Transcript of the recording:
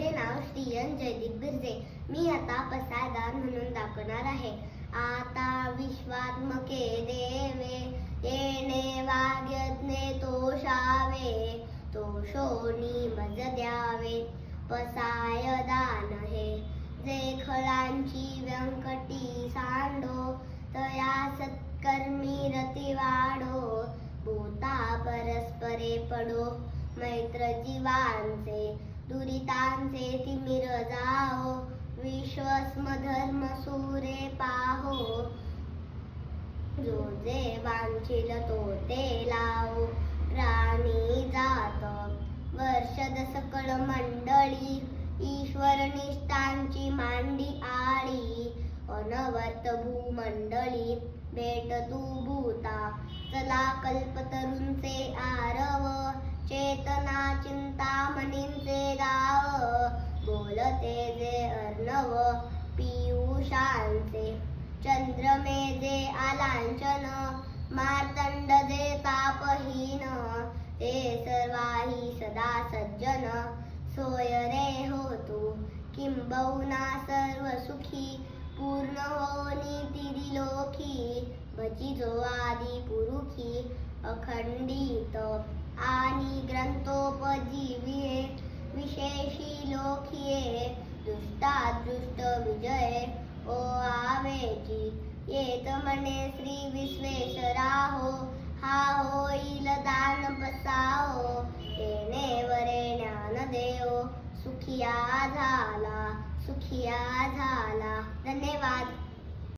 माझे नाव श्रीयन जयदीप बिर्जे. मी आता पसायदान म्हणून दाखवणार आहे. आता विश्वात्मके देवे येणे वाग्यज्ञे तोषावे, तोषोनी मज द्यावे पसायदान हे. जे खळांची व्यंकटी सांडो, तया सत्कर्मी रती वाढो. भूता परस्परे पडो, मैत्र जीवांचे दुरितांचे तिमिर जाओ. विश्वस्म धर्म सूरे पाहो, जो जे वांछिल तो ते लावो. प्राणी जात वर्षद सकळ मंडळी, ईश्वर निष्ठांची मांडी आळी. अनवर्त भूमंडळी भेट तू भूता, चला कल्पतरूंचे आरव. चेतना चिंतामणींचे गाव, बोलते जे अर्णव पियुषांचे. चंद्रमे जे आलांचन, मार्तंड जे तापहीन. ते सर्वाही सदा सज्जन, सोय रे हो तू किंबहुना सर्व सुखी. पूर्ण होनी तिरिलोकी, भजी जो आदि पुरुखी. अखंडित आणि ग्रंथोपजीविये, विशेषी लोकिये. दुष्टादुष्ट विजय ओ आवेची, येत म्हणे श्री विश्वेश्वरा हो. हा होईल दान बसाओ, येणे वरे ज्ञान देव. सुखिया झाला, सुखिया झाला. धन्यवाद.